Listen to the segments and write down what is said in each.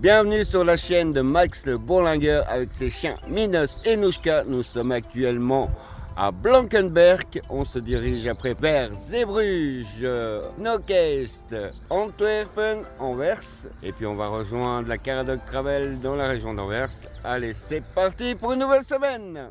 Bienvenue sur la chaîne de Max le Bourlingueur avec ses chiens Minos et Nouchka. Nous sommes actuellement à Blankenberg. On se dirige après vers Zeebrugge, Knokke-Heist, Antwerpen, Anvers. Et puis on va rejoindre la Caradoc Travel dans la région d'Anvers. Allez, c'est parti pour une nouvelle semaine.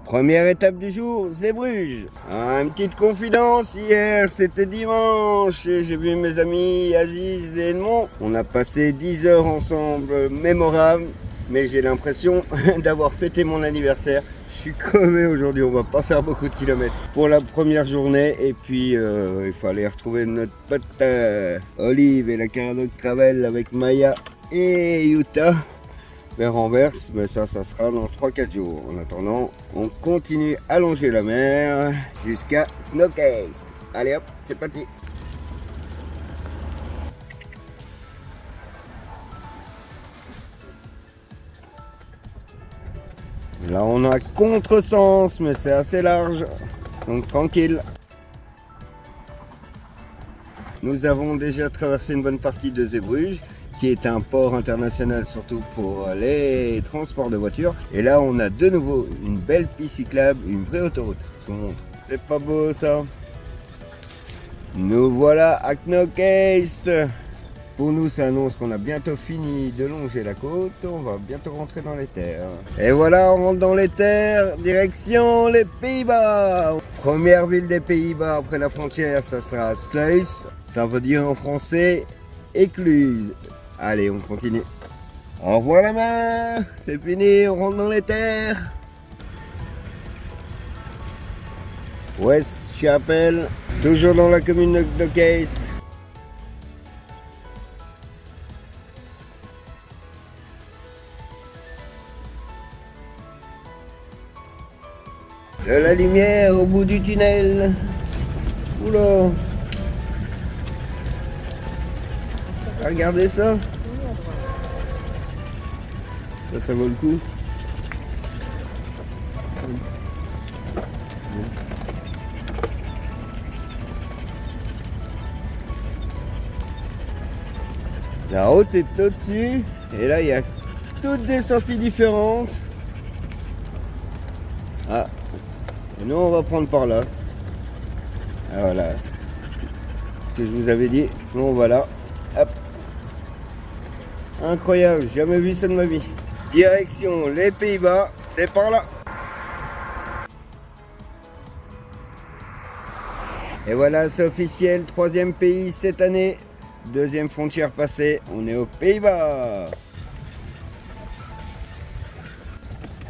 Première étape du jour, Zeebrugge. Une petite confidence, hier c'était dimanche et j'ai vu mes amis Aziz et Edmond. On a passé 10 heures ensemble, mémorables, mais j'ai l'impression d'avoir fêté mon anniversaire. Je suis crevé aujourd'hui, on va pas faire beaucoup de kilomètres pour la première journée. Et puis il fallait retrouver notre pote Olive et la Caradoc Travel avec Maya et Yuta vers Anvers, mais ça sera dans 3-4 jours. En attendant, on continue à longer la mer jusqu'à Knokke-Heist. Allez hop, c'est parti. Là on a contresens, mais c'est assez large, donc tranquille. Nous avons déjà traversé une bonne partie de Zeebrugge, qui est un port international surtout pour les transports de voitures. Et là, on a de nouveau une belle piste cyclable, une vraie autoroute. Je vous montre. C'est pas beau ça? Nous voilà à Knokke-Heist. Pour nous, ça annonce qu'on a bientôt fini de longer la côte. On va bientôt rentrer dans les terres. Et voilà, on rentre dans les terres, direction les Pays-Bas. Première ville des Pays-Bas après la frontière, ça sera Sluis. Ça veut dire en français écluse. Allez, on continue. Au revoir la mer, c'est fini, on rentre dans les terres. Westchapel, toujours dans la commune de Knokke-Heist. De la lumière au bout du tunnel. Oula. Regardez ça. Ça vaut le coup. La route est au-dessus. Et là, il y a toutes des sorties différentes. Ah. Et nous, on va prendre par là. Ah, voilà. Ce que je vous avais dit. Nous, on va là. Hop. Incroyable, jamais vu ça de ma vie. Direction les Pays-Bas, c'est par là. Et voilà, c'est officiel, 3e pays cette année. 2e frontière passée, on est aux Pays-Bas.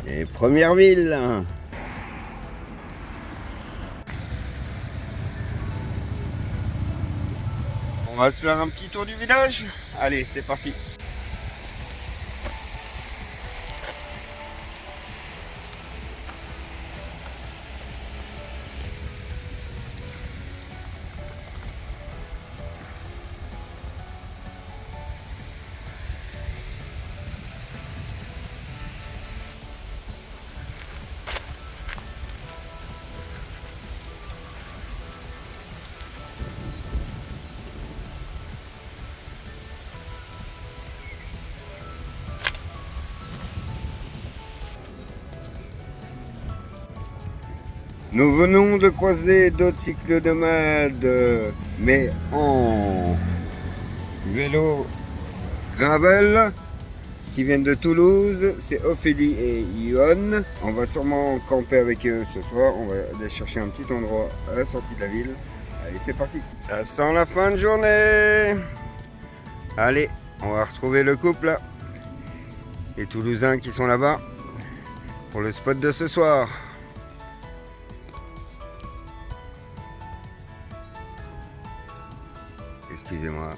Et première ville. On va se faire un petit tour du village. Allez, c'est parti. Nous venons de croiser d'autres cyclonomades, mais en vélo gravel, qui viennent de Toulouse. C'est Ophélie et Yoann. On va sûrement camper avec eux ce soir. On va aller chercher un petit endroit à la sortie de la ville. Allez, c'est parti. Ça sent la fin de journée. Allez, on va retrouver le couple là. Les Toulousains qui sont là-bas pour le spot de ce soir. Excusez-moi,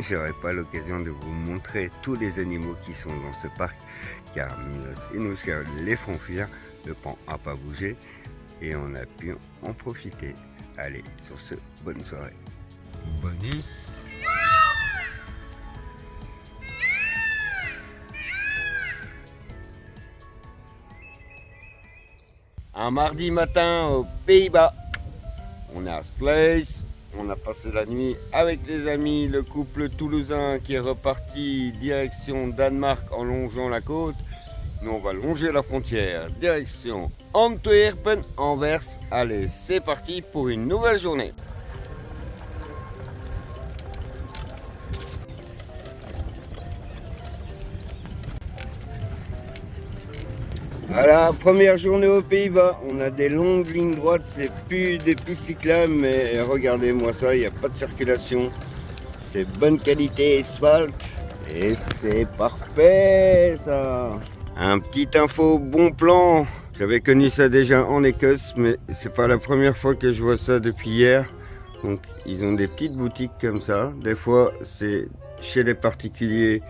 j'aurai pas l'occasion de vous montrer tous les animaux qui sont dans ce parc, car Minos et Nouchka les font fuir, le pan n'a pas bougé et on a pu en profiter. Allez, sur ce, bonne soirée. Bonus. un mardi matin aux Pays-Bas. On est à Sluis, on a passé la nuit avec des amis, le couple toulousain qui est reparti direction Danemark en longeant la côte. Nous on va longer la frontière, direction Antwerpen, Anvers. Allez, c'est parti pour une nouvelle journée. Voilà, première journée aux Pays-Bas, on a des longues lignes droites, c'est plus des pistes cyclables, mais regardez-moi ça, il n'y a pas de circulation. C'est bonne qualité asphalte et c'est parfait ça. Un petit info bon plan, j'avais connu ça déjà en Écosse, mais c'est pas la première fois que je vois ça depuis hier. Donc ils ont des petites boutiques comme ça, des fois c'est chez les particuliers,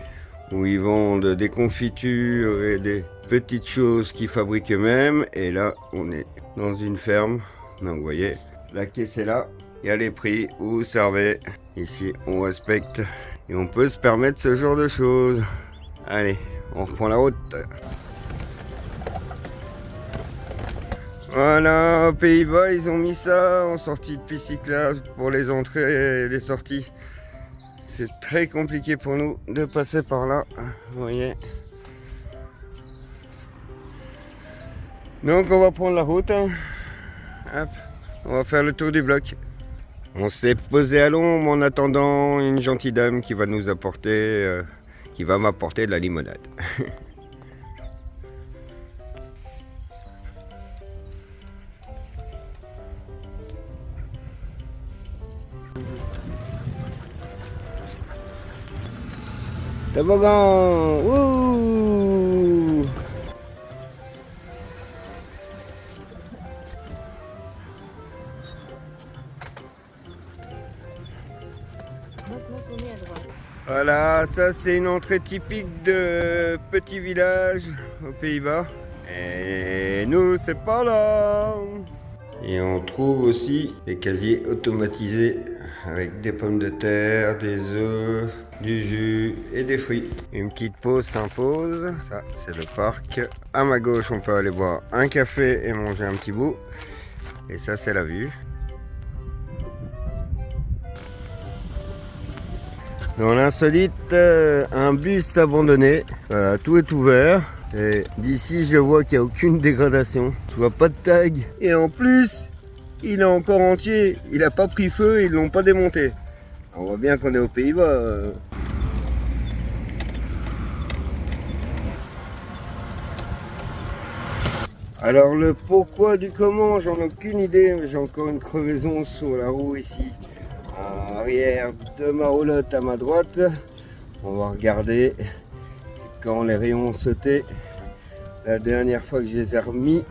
où ils vendent des confitures et des petites choses qu'ils fabriquent eux-mêmes. Et là, on est dans une ferme. Donc, vous voyez, la caisse est là. Il y a les prix, vous servez. Ici, on respecte. Et on peut se permettre ce genre de choses. Allez, on reprend la route. Voilà, aux Pays-Bas, ils ont mis ça en sortie de piste cyclable pour les entrées et les sorties. C'est très compliqué pour nous de passer par là, vous voyez. Donc on va prendre la route, hein. Hop, on va faire le tour du bloc. On s'est posé à l'ombre en attendant une gentille dame qui va nous apporter, qui va m'apporter de la limonade. Toboggan, wouh! Voilà, ça c'est une entrée typique de petit village aux Pays-Bas. Et nous c'est pas là. Et on trouve aussi des casiers automatisés avec des pommes de terre, des œufs, du jus et des fruits. Une petite pause s'impose, ça c'est le parc. À ma gauche on peut aller boire un café et manger un petit bout. Et ça c'est la vue. Dans l'insolite, un bus abandonné. Voilà, tout est ouvert. Et d'ici je vois qu'il n'y a aucune dégradation. Je vois pas de tag. Et en plus, il est encore entier. Il n'a pas pris feu, ils l'ont pas démonté. On voit bien qu'on est aux Pays-Bas. Alors le pourquoi du comment, j'en ai aucune idée, mais j'ai encore une crevaison sur la roue ici. À arrière de ma roulotte à ma droite. On va regarder quand les rayons ont sauté. La dernière fois que je les ai remis,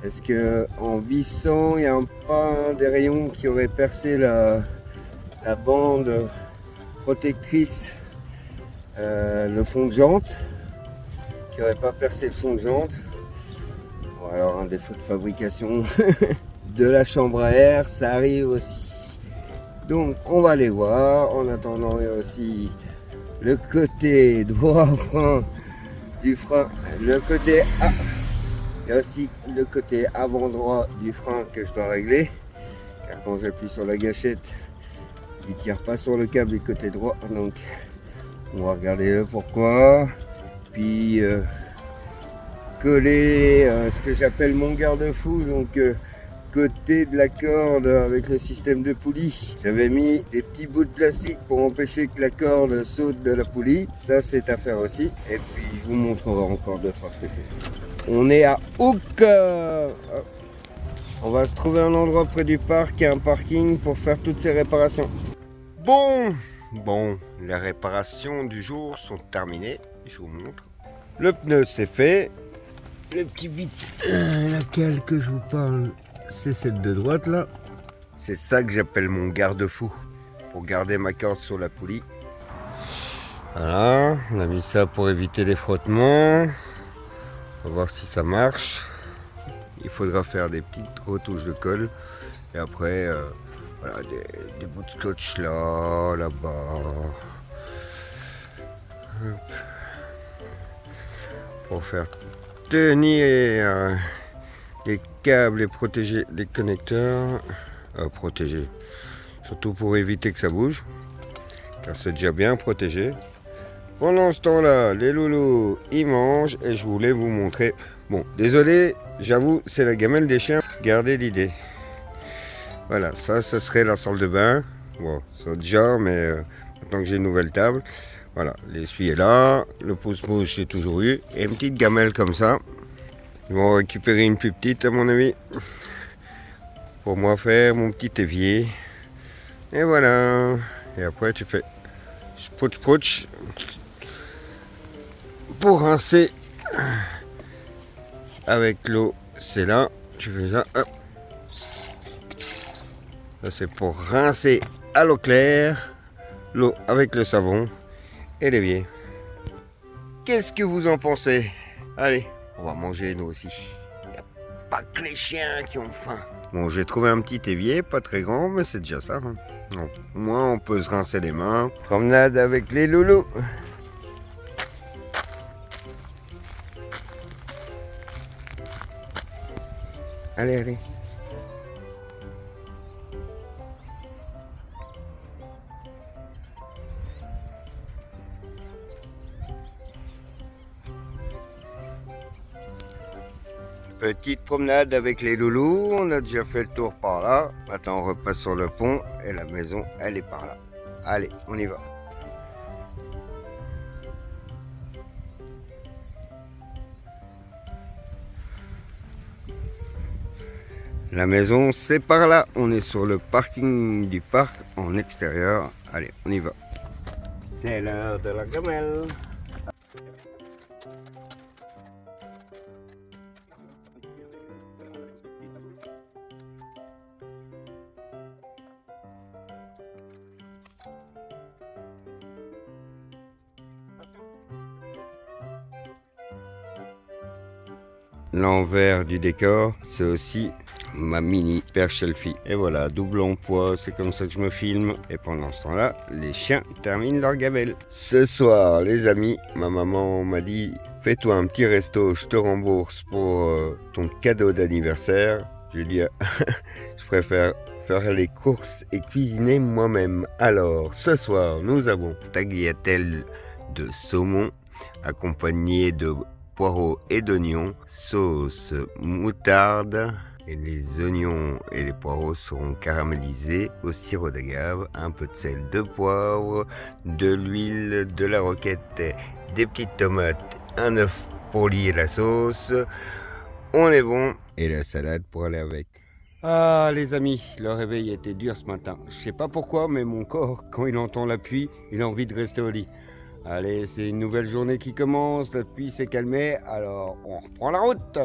est-ce que en vissant, il n'y a pas un des rayons qui aurait percé la bande protectrice, le fond de jante, qui n'aurait pas percé le fond de jante. Ou alors un défaut de fabrication de la chambre à air, ça arrive aussi. Donc on va aller voir. En attendant, il y a aussi le côté droit frein du frein, le côté il y a aussi le côté avant droit du frein que je dois régler, car quand j'appuie sur la gâchette, il ne tire pas sur le câble du côté droit. Donc on va regarder le pourquoi, puis coller ce que j'appelle mon garde-fou, donc côté de la corde avec le système de poulie. J'avais mis des petits bouts de plastique pour empêcher que la corde saute de la poulie. Ça c'est à faire aussi. Et puis je vous montrerai encore deux trois trucs. On est à Hook. On va se trouver un endroit près du parc et un parking pour faire toutes ces réparations. Bon, les réparations du jour sont terminées. Je vous montre. Le pneu c'est fait. Le petit bit, laquelle que je vous parle, c'est cette de droite là. C'est ça que j'appelle mon garde-fou pour garder ma corde sur la poulie. Voilà, on a mis ça pour éviter les frottements. On va voir si ça marche. Il faudra faire des petites retouches de colle. Et après, voilà, des bouts de scotch là, là-bas. Pour faire tenir les câbles et protéger les connecteurs. Protéger, surtout pour éviter que ça bouge, car c'est déjà bien protégé. Pendant ce temps-là, les loulous, ils mangent et je voulais vous montrer. Bon, désolé, j'avoue, c'est la gamelle des chiens. Gardez l'idée. Voilà, ça serait la salle de bain. Bon, c'est autre genre, mais maintenant que j'ai une nouvelle table. Voilà, l'essuie est là, le pouce-mouche j'ai toujours eu, et une petite gamelle comme ça. Ils vont récupérer une plus petite à mon avis, pour moi faire mon petit évier. Et voilà, et après tu fais spouch pour rincer avec l'eau, c'est là, tu fais ça, hop. Ça c'est pour rincer à l'eau claire, l'eau avec le savon et l'évier. Qu'est-ce que vous en pensez? Allez, on va manger nous aussi. Il n'y a pas que les chiens qui ont faim. Bon, j'ai trouvé un petit évier, pas très grand, mais c'est déjà ça. Hein. Bon, au moins, on peut se rincer les mains. Promenade avec les loulous. Allez, allez. Petite promenade avec les loulous, on a déjà fait le tour par là. Maintenant on repasse sur le pont et la maison elle est par là. Allez, on y va. La maison c'est par là, on est sur le parking du parc en extérieur. Allez, on y va. C'est l'heure de la gamelle. L'envers du décor, c'est aussi ma mini perche selfie. Et voilà, double emploi, c'est comme ça que je me filme. Et pendant ce temps-là, les chiens terminent leur gamelle. Ce soir, les amis, ma maman m'a dit « Fais-toi un petit resto, je te rembourse pour ton cadeau d'anniversaire. » J'ai dit « Je préfère faire les courses et cuisiner moi-même. » Alors, ce soir, nous avons tagliatelle de saumon accompagné de poireaux et d'oignons, sauce moutarde, et les oignons et les poireaux seront caramélisés au sirop d'agave, un peu de sel, de poivre, de l'huile, de la roquette, des petites tomates, un œuf pour lier la sauce. On est bon, et la salade pour aller avec. Ah les amis, le réveil était dur ce matin. Je sais pas pourquoi, mais mon corps, quand il entend la pluie, il a envie de rester au lit. Allez, c'est une nouvelle journée qui commence, la pluie s'est calmée, alors on reprend la route.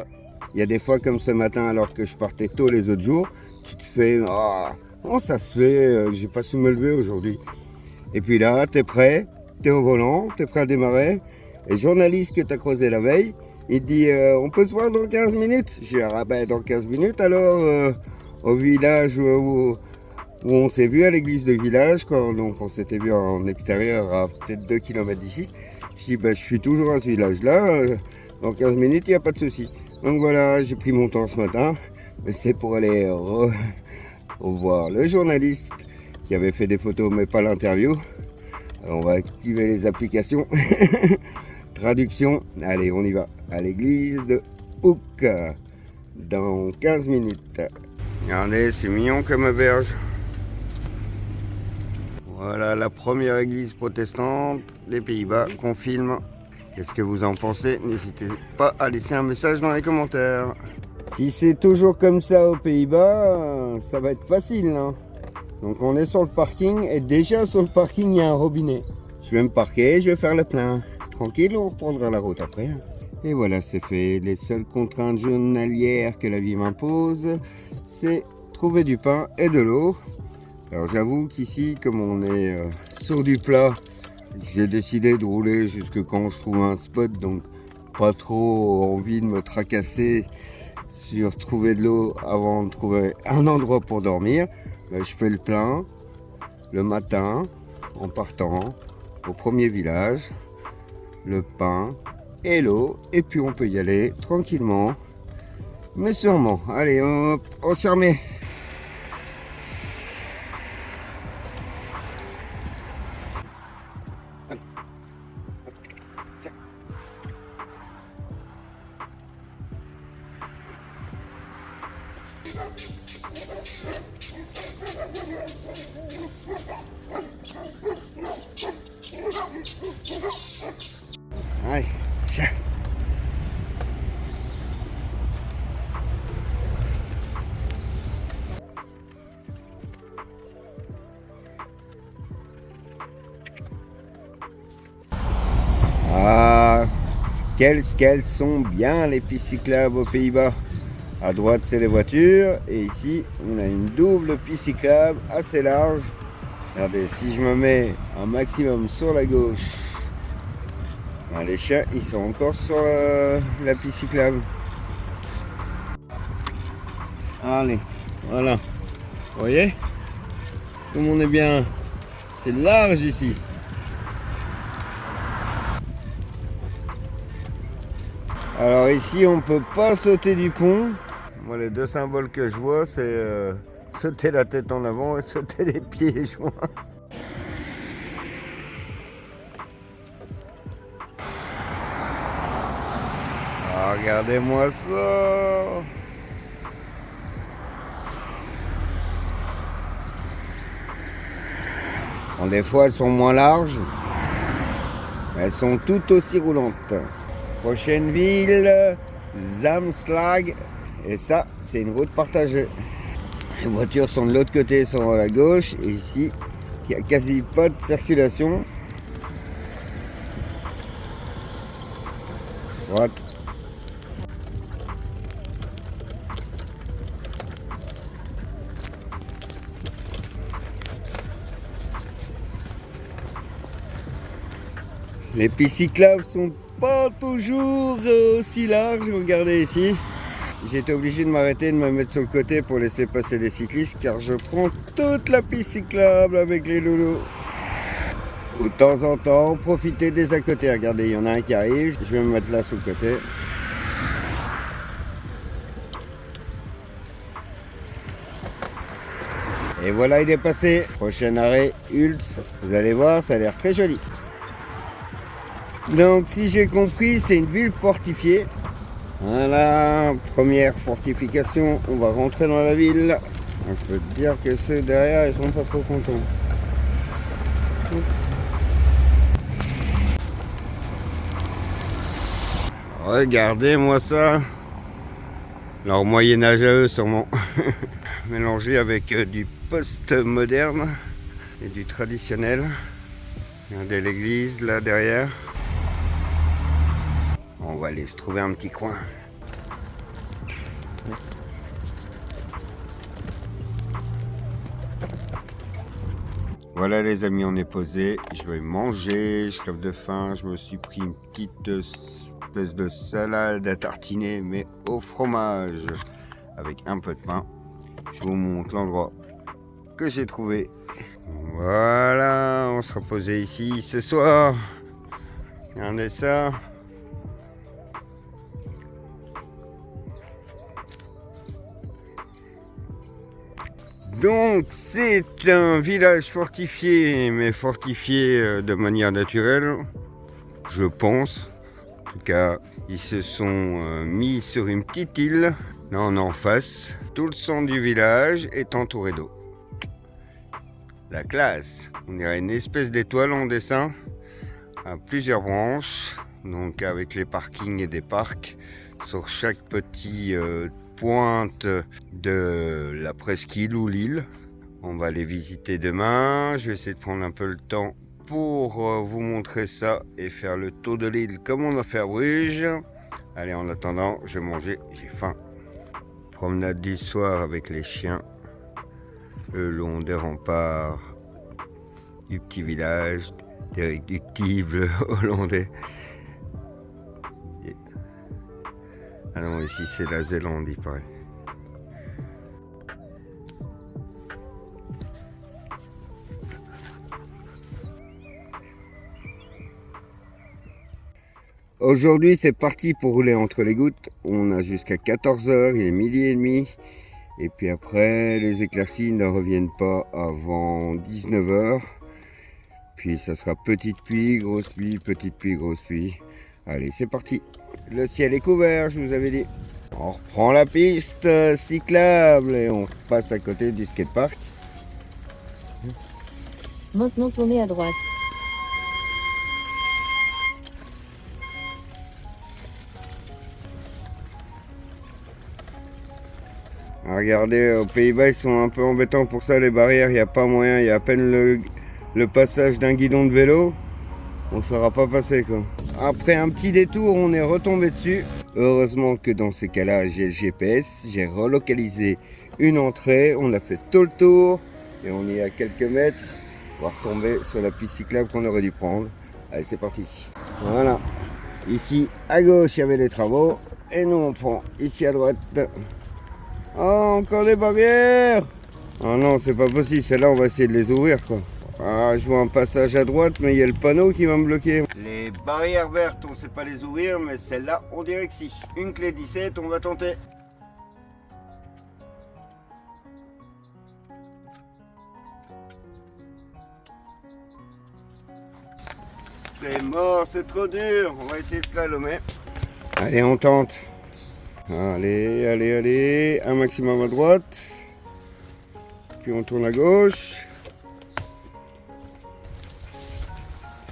Il y a des fois comme ce matin, alors que je partais tôt les autres jours, tu te fais « Ah, comment ça se fait, j'ai pas su me lever aujourd'hui ?» Et puis là, t'es prêt, t'es au volant, t'es prêt à démarrer, et le journaliste que t'as croisé la veille, il te dit « On peut se voir dans 15 minutes ?» Je dis « Ah ben dans 15 minutes alors, au village où on s'est vu à l'église de village, donc on s'était vu en extérieur à peut-être 2 km d'ici. Je dis, je suis toujours à ce village-là, dans 15 minutes, il n'y a pas de souci. Donc voilà, j'ai pris mon temps ce matin, mais c'est pour aller revoir le journaliste qui avait fait des photos, mais pas l'interview. Alors on va activer les applications. Traduction, allez, on y va. À l'église de Houk, dans 15 minutes. Regardez, c'est mignon comme auberge. Voilà la première église protestante des Pays-Bas qu'on filme. Qu'est-ce que vous en pensez? N'hésitez pas à laisser un message dans les commentaires. Si c'est toujours comme ça aux Pays-Bas, ça va être facile. Hein. Donc on est sur le parking et déjà sur le parking il y a un robinet. Je vais me parquer, je vais faire le plein. Tranquille, on reprendra la route après. Et voilà, c'est fait. Les seules contraintes journalières que la vie m'impose, c'est trouver du pain et de l'eau. Alors j'avoue qu'ici, comme on est sur du plat, j'ai décidé de rouler jusque quand je trouve un spot, donc pas trop envie de me tracasser sur trouver de l'eau avant de trouver un endroit pour dormir. Je fais le plein le matin en partant au premier village, le pain et l'eau, et puis on peut y aller tranquillement Mais sûrement. Allez, on s'y remet. Allez, tiens. Ah, qu'elles sont bien les pistes cyclables aux Pays-Bas. À droite, c'est les voitures. Et ici, on a une double piste cyclable assez large. Regardez, si je me mets un maximum sur la gauche, ben, les chiens, ils sont encore sur la piste cyclable. Allez, voilà. Vous voyez? Tout le monde est bien. C'est large ici. Alors ici, on ne peut pas sauter du pont. Moi, les deux symboles que je vois, c'est sauter la tête en avant et sauter les pieds joints. Ah, regardez-moi ça! Bon, des fois, elles sont moins larges, mais elles sont tout aussi roulantes. Prochaine ville, Zamslag. Et ça, c'est une route partagée. Les voitures sont de l'autre côté, sont à la gauche. Et ici, il n'y a quasi pas de circulation. Droite. Les pistes cyclables sont pas toujours aussi larges. Regardez ici. J'ai été obligé de m'arrêter, de me mettre sur le côté pour laisser passer les cyclistes car je prends toute la piste cyclable avec les loulous. De temps en temps, profitez des à côté. Regardez, il y en a un qui arrive. Je vais me mettre là sur le côté. Et voilà, il est passé. Prochain arrêt, Ultz. Vous allez voir, ça a l'air très joli. Donc, si j'ai compris, c'est une ville fortifiée. Voilà, première fortification. On va rentrer dans la ville. On peut dire que ceux derrière, ils sont pas trop contents. Regardez-moi ça. Leur Moyen-Âge à eux, sûrement. Mélangé avec du post-moderne et du traditionnel. Regardez l'église là derrière. On va aller se trouver un petit coin. Voilà les amis, on est posé. Je vais manger, je crève de faim. Je me suis pris une petite espèce de salade à tartiner, mais au fromage, avec un peu de pain. Je vous montre l'endroit que j'ai trouvé. Voilà, on sera posé ici ce soir. Regardez ça. Donc c'est un village fortifié, mais fortifié de manière naturelle, je pense. En tout cas, ils se sont mis sur une petite île. Là on est en face. Tout le centre du village est entouré d'eau. La classe. On dirait une espèce d'étoile en dessin à plusieurs branches. Donc avec les parkings et des parcs sur chaque petit pointe de la presqu'île ou l'île. On va les visiter demain. Je vais essayer de prendre un peu le temps pour vous montrer ça et faire le tour de l'île comme on a fait à Bruges. Allez, en attendant, je vais manger, j'ai faim. Promenade du soir avec les chiens le long des remparts du petit village, des réductibles hollandais. Ah non, ici c'est la Zélande, il paraît. Aujourd'hui, c'est parti pour rouler entre les gouttes. On a jusqu'à 14 h, il est 12h30. Et puis après, les éclaircies ne reviennent pas avant 19 h. Puis ça sera petite pluie, grosse pluie, petite pluie, grosse pluie. Allez, c'est parti. Le ciel est couvert, je vous avais dit. On reprend la piste cyclable et on passe à côté du skatepark. Maintenant tournez à droite. Regardez, aux Pays-Bas, ils sont un peu embêtants pour ça, les barrières, il n'y a pas moyen, il y a à peine le passage d'un guidon de vélo. On ne saura pas passer quoi. Après un petit détour, on est retombé dessus. Heureusement que dans ces cas-là, j'ai le GPS, j'ai relocalisé une entrée, on a fait tout le tour et on est à quelques mètres. On va retomber sur la piste cyclable qu'on aurait dû prendre. Allez, c'est parti. Voilà. Ici, à gauche, il y avait des travaux et nous, on prend ici à droite. Oh, encore des barrières! Ah non, c'est pas possible, celle-là, on va essayer de les ouvrir quoi. Ah, je vois un passage à droite, mais il y a le panneau qui va me bloquer. Les barrières vertes, on ne sait pas les ouvrir, mais celle-là, on dirait que si. Une clé 17, on va tenter. C'est mort, c'est trop dur. On va essayer de slalomer. Allez, on tente. Allez, allez, allez. Un maximum à droite. Puis on tourne à gauche.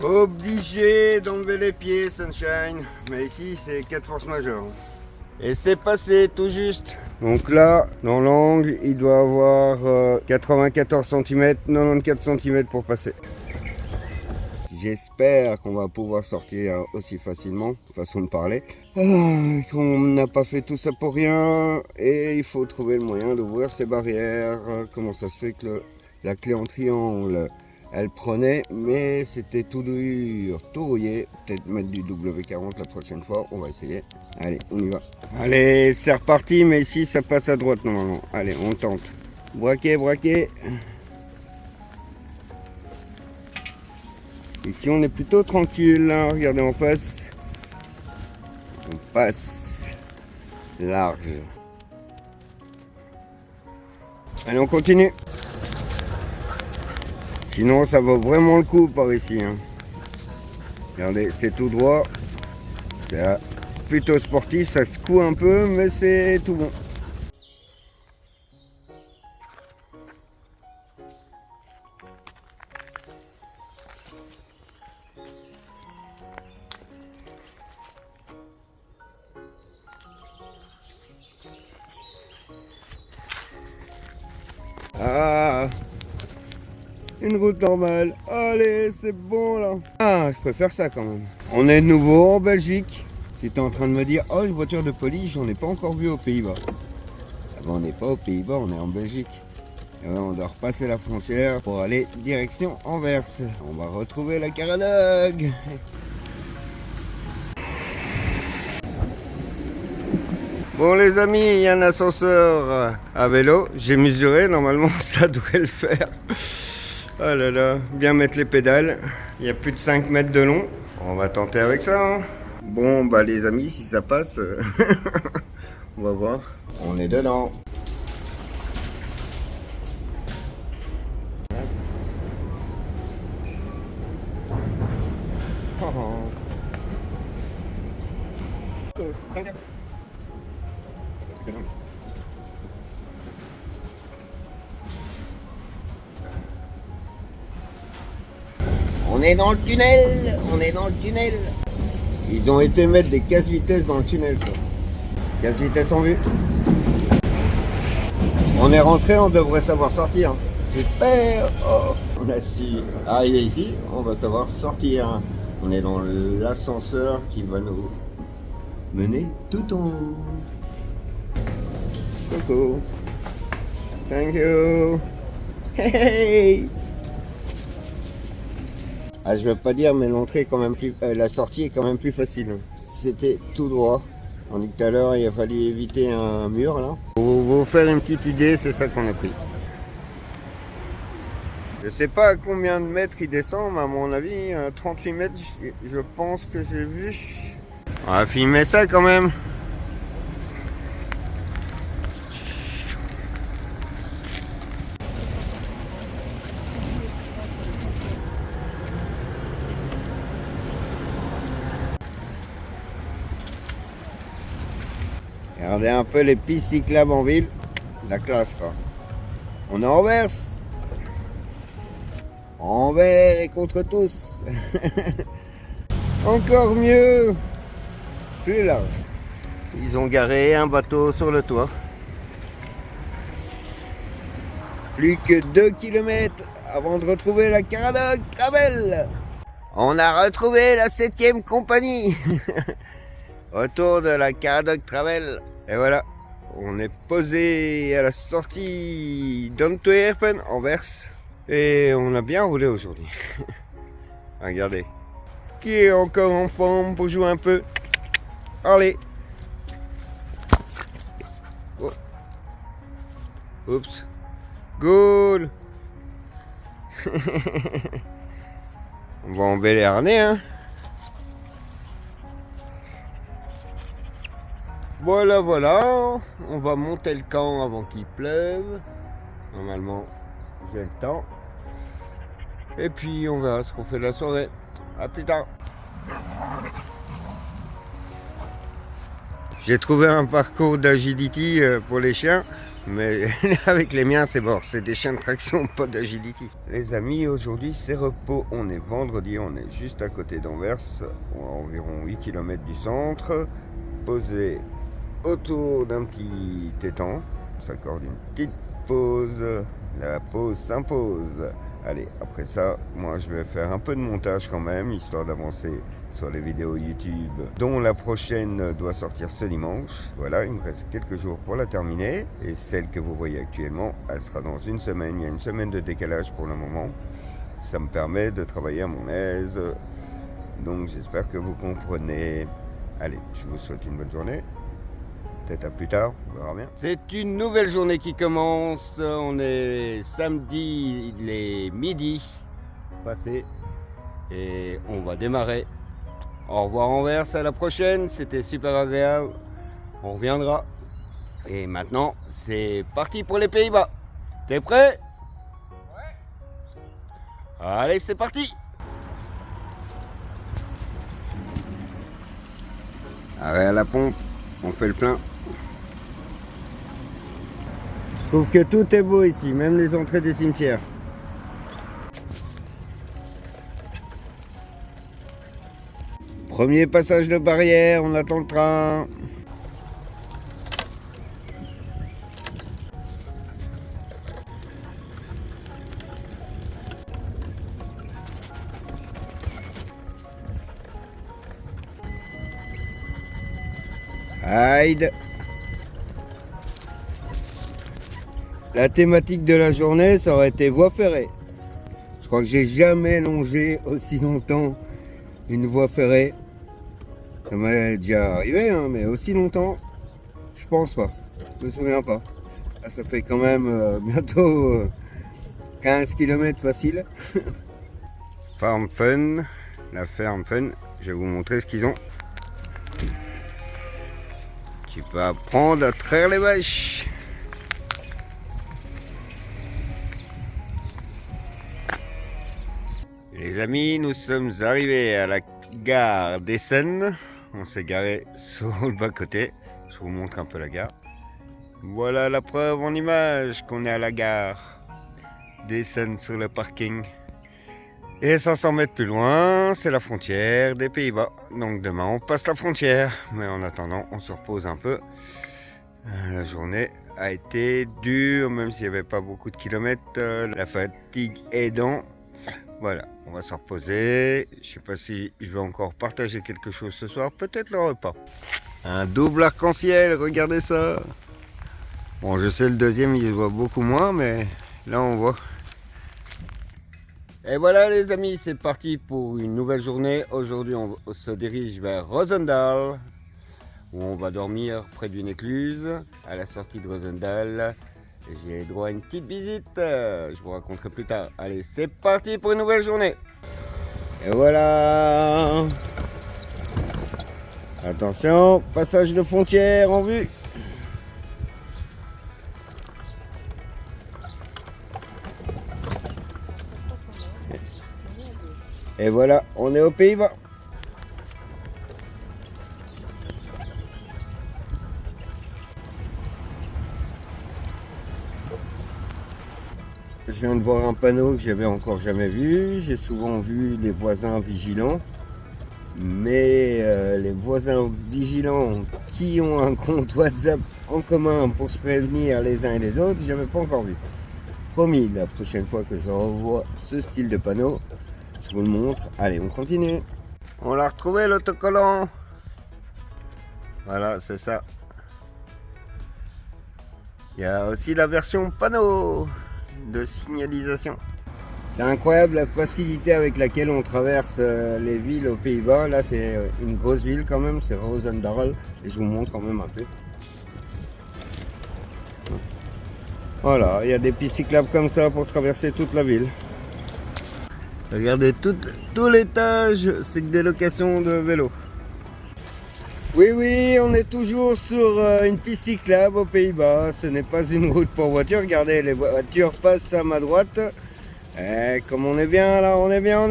Obligé d'enlever les pieds, Sunshine. Mais ici, c'est 4 forces majeures. Et c'est passé tout juste. Donc là, dans l'angle, il doit avoir 94 cm, 94 cm pour passer. J'espère qu'on va pouvoir sortir aussi facilement, façon de parler. On n'a pas fait tout ça pour rien. Et il faut trouver le moyen d'ouvrir ces barrières. Comment ça se fait que la clé en triangle... Elle prenait, mais c'était tout dur, tout rouillé. Peut-être mettre du W40 la prochaine fois, on va essayer. Allez, on y va. Allez, c'est reparti, mais ici, ça passe à droite normalement. Allez, on tente. Braquer, braquer. Ici, on est plutôt tranquille. Hein. Regardez en face. On passe large. Allez, on continue. Sinon, ça vaut vraiment le coup par ici. Hein. Regardez, c'est tout droit. C'est plutôt sportif, ça secoue un peu, mais c'est tout bon. Ah, une route normale. Allez, c'est bon là. Ah, je préfère ça quand même. On est de nouveau en Belgique. Tu étais en train de me dire, oh, une voiture de police, j'en ai pas encore vu aux Pays-Bas. Ah ben, on n'est pas aux Pays-Bas, on est en Belgique. Et là, on doit repasser la frontière pour aller direction Anvers. On va retrouver la Caradog. Bon les amis, il y a un ascenseur à vélo. J'ai mesuré, normalement ça devrait le faire. Oh là là, bien mettre les pédales. Il y a plus de 5 mètres de long. On va tenter avec ça. Hein. Bon bah les amis, si ça passe, on va voir. On est dedans. On est dans le tunnel, on est dans le tunnel. Ils ont été mettre des casse-vitesses dans le tunnel. Casse-vitesse en vue. On est rentré, on devrait savoir sortir. J'espère. Oh, on a su arriver ici, on va savoir sortir. On est dans l'ascenseur qui va nous mener tout en haut. Coucou. Thank you. Hey. Ah, je veux pas dire, mais l'entrée est quand même plus, la sortie est quand même plus facile. C'était tout droit. On dit que tout à l'heure, il a fallu éviter un mur là. Pour vous faire une petite idée, c'est ça qu'on a pris. Je sais pas à combien de mètres il descend, mais à mon avis, 38 mètres, je pense que j'ai vu. On va filmer ça quand même. Regardez un peu les pistes cyclables en ville. La classe quoi. On est en Anvers. Envers et contre tous. Encore mieux. Plus large. Ils ont garé un bateau sur le toit. Plus que 2 km avant de retrouver la Caradoc Travel. On a retrouvé la 7e compagnie. Autour de la Caradoc Travel. Et voilà, on est posé à la sortie d'Antwerpen, Anvers. Et on a bien roulé aujourd'hui. Regardez. Qui est encore en forme pour jouer un peu? Allez. Oh. Oups. Goal. On va enlever les harnais, hein. Voilà, on va monter le camp avant qu'il pleuve. Normalement, j'ai le temps. Et puis, on verra ce qu'on fait de la soirée. À plus tard. J'ai trouvé un parcours d'agility pour les chiens, mais avec les miens, c'est mort. C'est des chiens de traction, pas d'agility. Les amis, aujourd'hui, c'est repos. On est vendredi, on est juste à côté d'Anvers, à environ 8 km du centre, posé autour d'un petit étang. On s'accorde une petite pause. La pause s'impose. Allez, après ça, moi je vais faire un peu de montage quand même, histoire d'avancer sur les vidéos YouTube, dont la prochaine doit sortir ce dimanche. Voilà, il me reste quelques jours pour la terminer. Et celle que vous voyez actuellement, elle sera dans une semaine. Il y a une semaine de décalage pour le moment. Ça me permet de travailler à mon aise. Donc j'espère que vous comprenez. Allez, je vous souhaite une bonne journée. Peut-être à plus tard, on verra bien. C'est une nouvelle journée qui commence. On est samedi, il est midi passé et on va démarrer. Au revoir Anvers, à la prochaine. C'était super agréable. On reviendra. Et maintenant, c'est parti pour les Pays-Bas. T'es prêt? Ouais. Allez, c'est parti. Arrêt à la pompe, on fait le plein. Je trouve que tout est beau ici, même les entrées des cimetières. Premier passage de barrière, on attend le train. Aïe. La thématique de la journée, ça aurait été voie ferrée. Je crois que j'ai jamais longé aussi longtemps une voie ferrée. Ça m'est déjà arrivé, hein, mais aussi longtemps, je pense pas. Je me souviens pas. Là, ça fait quand même bientôt 15 km facile. Farm Fun, la Farm Fun, je vais vous montrer ce qu'ils ont. Tu peux apprendre à traire les vaches. Les amis, nous sommes arrivés à la gare d'Essen. On s'est garé sur le bas-côté. Je vous montre un peu la gare. Voilà la preuve en image qu'on est à la gare d'Essen sur le parking. Et 500 mètres plus loin, c'est la frontière des Pays-Bas. Donc demain, on passe la frontière. Mais en attendant, on se repose un peu. La journée a été dure, même s'il n'y avait pas beaucoup de kilomètres. La fatigue aidant. Voilà, on va se reposer. Je ne sais pas si je vais encore partager quelque chose ce soir. Peut-être le repas. Un double arc-en-ciel, regardez ça. Bon, je sais le deuxième, il se voit beaucoup moins, mais là on voit. Et voilà les amis, c'est parti pour une nouvelle journée. Aujourd'hui, on se dirige vers Roosendaal, où on va dormir près d'une écluse. À la sortie de Roosendaal, j'ai droit à une petite visite. Je vous raconterai plus tard. Allez, c'est parti pour une nouvelle journée. Et voilà. Attention, passage de frontière en vue. Et voilà, on est aux Pays-Bas. Je viens de voir un panneau que j'avais encore jamais vu. J'ai souvent vu les voisins vigilants. Mais les voisins vigilants qui ont un compte WhatsApp en commun pour se prévenir les uns et les autres, je n'avais pas encore vu. Promis, la prochaine fois que je revois ce style de panneau, je vous le montre. Allez, on continue. On l'a retrouvé l'autocollant. Voilà, c'est ça. Il y a aussi la version panneau de signalisation. C'est incroyable la facilité avec laquelle on traverse les villes aux Pays-Bas. Là, c'est une grosse ville quand même, c'est Roosendaal. Et je vous montre quand même un peu. Voilà, il y a des pistes cyclables comme ça pour traverser toute la ville. Regardez, tout l'étage, c'est que des locations de vélos. Oui, on est toujours sur une piste cyclable aux Pays-Bas. Ce n'est pas une route pour voitures. Regardez, les voitures passent à ma droite. Eh, comme on est bien là, on est bien.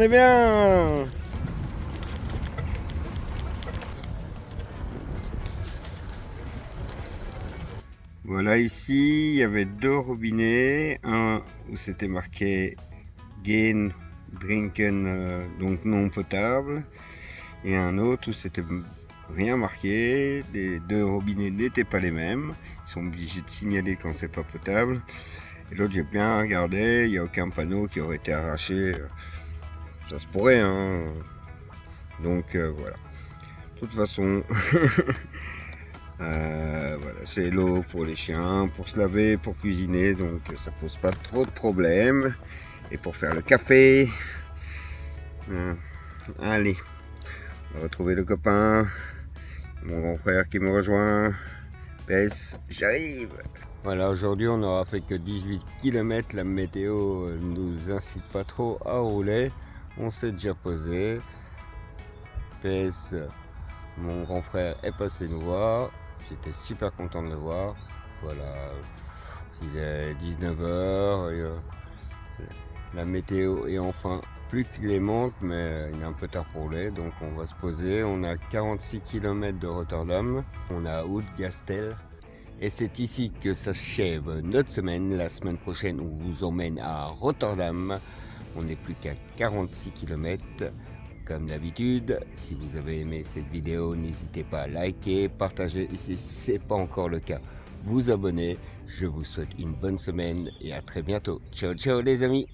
Voilà, ici, il y avait 2 robinets. Un où c'était marqué Gain Drinken, donc non potable. Et un autre où c'était rien marqué. Les 2 robinets n'étaient pas les mêmes. Ils sont obligés de signaler quand c'est pas potable. Et l'autre, j'ai bien regardé, il n'y a aucun panneau qui aurait été arraché. Ça se pourrait, hein. Donc voilà. De toute façon, voilà, c'est l'eau pour les chiens, pour se laver, pour cuisiner. Donc ça pose pas trop de problèmes. Et pour faire le café, allez, on va retrouver le copain, mon grand frère qui me rejoint. Bess, j'arrive. Voilà, aujourd'hui on n'aura fait que 18 km, la météo nous incite pas trop à rouler, on s'est déjà posé. PS, mon grand frère est passé nous voir, j'étais super content de le voir. Voilà, il est 19h, la météo est enfin plus clémente, mais il est un peu tard pour rouler, donc on va se poser. On a 46 km de Rotterdam, on a Oud-Gastel. Et c'est ici que s'achève notre semaine. La semaine prochaine, on vous emmène à Rotterdam. On n'est plus qu'à 46 km. Comme d'habitude, si vous avez aimé cette vidéo, n'hésitez pas à liker, partager. Et si ce n'est pas encore le cas, vous abonner. Je vous souhaite une bonne semaine et à très bientôt. Ciao, ciao les amis.